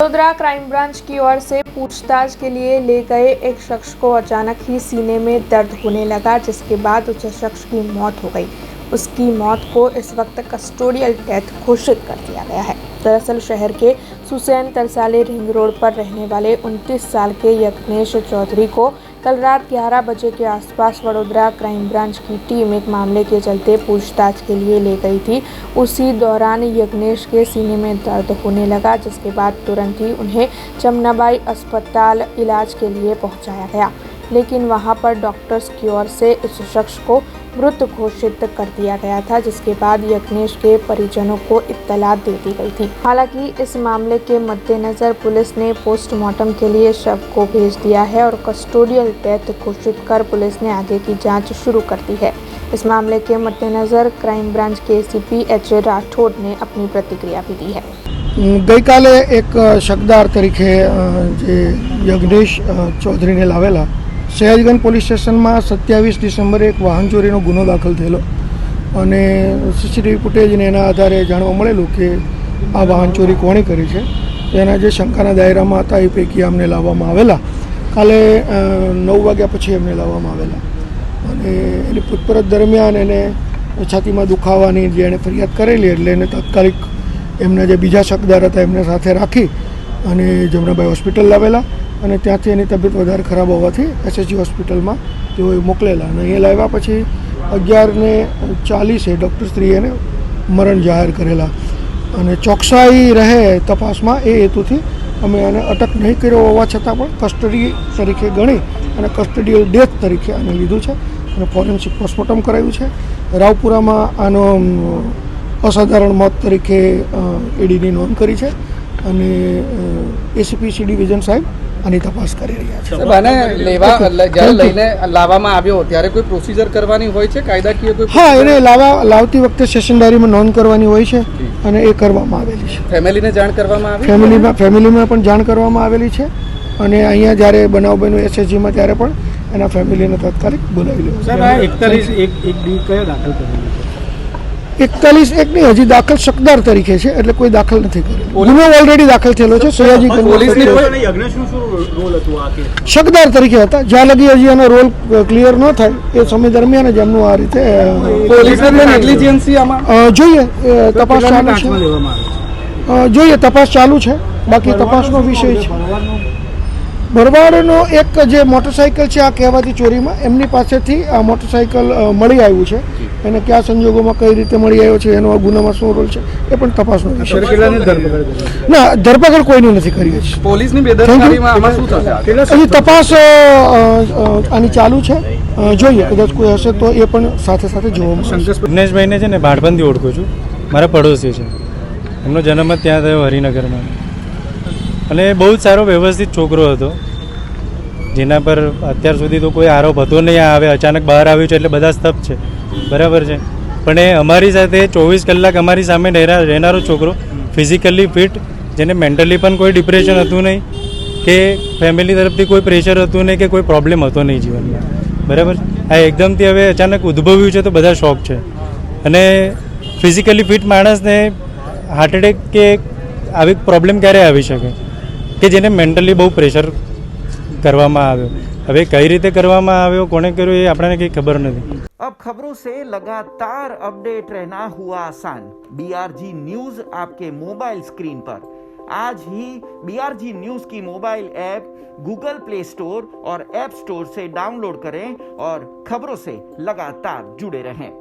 Vadodara crime branch की ओर से पूछताछ के लिए ले गए एक शख्स को अचानक ही सीने में दर्द होने लगा, जिसके बाद उस शख्स की मौत हो गई। उसकी मौत को इस वक्त कस्टोडियल डेथ घोषित कर दिया गया है। दरअसल शहर के सुसैन तरसाले रिंग रोड पर रहने वाले 29 साल के यज्ञेश चौधरी को कल रात 11 बजे के आसपास वडोदरा क्राइम ब्रांच की टीम एक मामले के चलते पूछताछ के लिए ले गई थी। उसी दौरान यज्ञेश के सीने में दर्द होने लगा, जिसके बाद तुरंत ही उन्हें जमनाबाई अस्पताल इलाज के लिए पहुंचाया गया, लेकिन वहां पर डॉक्टर्स की ओर से इस शख्स को मृत घोषित कर दिया गया था, जिसके बाद यज्ञेश के परिजनों को इत्तला दे दी गई थी। हालांकि इस मामले के मद्देनजर पुलिस ने पोस्टमार्टम के लिए शव को भेज दिया है और कस्टोडियल डेथ घोषित कर पुलिस ने आगे की जांच शुरू कर दी है। इस मामले के मद्देनजर क्राइम ब्रांच के एसीपी एच राठौड़ ने अपनी प्रतिक्रिया भी दी है। गई काले एक शकदार तरीके यज्ञेश चौधरी ने लावेला सयाजीगंज पोलीस स्टेशन में 27 ડિસેમ્બરે एक वाहन चोरी गुनो दाखल थयेलो અને સીસીટીવી ફૂટેજને એના આધારે જાણવા મળેલું કે આ વાહન ચોરી કોણે કરી છે। તેના જે શંકાના દાયરામાં હતા એ પૈકી અમને લાવવામાં આવેલા। કાલે 9 વાગ્યા પછી એમને લાવવામાં આવેલા અને એની પૂછપરછ દરમિયાન એને છાતીમાં દુખાવાની જે એણે ફરિયાદ કરેલી એટલે એને તાત્કાલિક એમના જે બીજા શકદાર હતા એમને સાથે રાખી અને જમનાબાઈ હોસ્પિટલ લાવેલા અને ત્યાંથી એની તબિયત વધારે ખરાબ હોવાથી એસએસજી હોસ્પિટલમાં તેઓએ મોકલેલા અને અહીંયા લાવ્યા પછી 11:40 ડૉક્ટરશ્રીએ એને મરણ જાહેર કરેલા અને ચોકસાઈ રહે તપાસમાં એ હેતુથી અમે આને અટક નહીં કર્યો હોવા છતાં પણ કસ્ટડી તરીકે ગણી અને કસ્ટડીયલ ડેથ તરીકે આને લીધું છે અને ફોરેન્સિક પોસ્ટમોર્ટમ કરાવ્યું છે। રાવપુરામાં આનો અસાધારણ મોત તરીકે ઈડીની નોંધ કરી છે અને એસીપી સી ડિવિઝન સાહેબ આની તપાસ કરી રહ્યા છે। અને જ્યારે લઈને લાવવામાં આવ્યો ત્યારે કોઈ પ્રોસિજર કરવાની હોય છે કાયદાકીય કોઈ? હા, એને લાવતી વખતે સેશન ડાયરીમાં નોંધ કરવાની હોય છે અને એ કરવામાં આવેલી છે। ફેમિલીને જાણ કરવામાં આવી? ફેમિલીમાં પણ જાણ કરવામાં આવેલી છે અને અહીંયા જ્યારે બનાવ બન્યો એસએસજીમાં ત્યારે પણ એના ફેમિલીને તાત્કાલિક બોલાવી લેવું। 41 કયો દાખલ કરેલો? 41 નહીં, હજી દાખલ શકદાર તરીકે છે એટલે કોઈ દાખલ નથી કરેલો। ગુનો ઓલરેડી દાખલ થયેલો છે। શકદાર તરીકે હતા, જ્યાં લગી હજી એનો રોલ ક્લિયર ન થાય એ સમય દરમિયાન જ એમનું આ રીતે જોઈએ તપાસ ચાલુ છે। જોઈએ તપાસ ચાલુ છે, બાકી તપાસનો વિષય છે। ભરવાડનો એક જે મોટરસાઇકલ છે આ કહેવાતી ચોરીમાં એમની પાસેથી આ મોટરસાઇકલ મળી આવ્યું છે, એને કયા સંજોગોમાં કઈ રીતે મળી આવ્યો છે, એનો ગુનામાં શું રોલ છે એ પણ તપાસનો વિષય છે। ના, ધરપકડ કોઈની નથી કરી છે। પોલીસની બેદરકારીમાં આમાં શું થશે? હજી તપાસ આની ચાલુ છે, જોઈએ કદાચ કોઈ હશે તો એ પણ સાથે સાથે જોવા મળશે। વિઘ્નેશભાઈને છે ને બાળપણથી ઓળખું છું, મારા પડોશી છે, એમનો જન્મ જ ત્યાં થયો હરિનગરમાં અને બહુ જ સારો વ્યવસ્થિત છોકરો હતો, જેના પર અત્યાર સુધી તો કોઈ આરોપ હતો નહીં। આવે અચાનક બહાર આવ્યું છે એટલે બધા સ્તબ્ધ છે, બરાબર છે, પણ એ અમારી સાથે 24 કલાક અમારી સામે રહેનારો છોકરો, ફિઝિકલી ફિટ, જેને મેન્ટલી પણ કોઈ ડિપ્રેશન હતું નહીં કે ફેમિલી તરફથી કોઈ પ્રેશર હતું નહીં કે કોઈ પ્રોબ્લેમ હતો નહીં જીવનમાં, બરાબર। આ એકદમથી હવે અચાનક ઉદ્ભવ્યું છે તો બધા શોક છે અને ફિઝિકલી ફિટ માણસને હાર્ટ એટેક કે આવી પ્રોબ્લેમ ક્યારે આવી શકે કે જેને મેન્ટલી બહુ પ્રેશર કરવામાં આવ્યો। હવે કઈ રીતે કરવામાં આવ્યો, કોણે કર્યો એ આપણને કંઈ ખબર નથી। अब खबरों से लगातार अपडेट रहना हुआ आसान। BRG न्यूज आपके मोबाइल स्क्रीन पर आज ही BRG न्यूज की mobile app Google play store और ऐप स्टोर से डाउनलोड करें और खबरों से लगातार जुड़े रहें।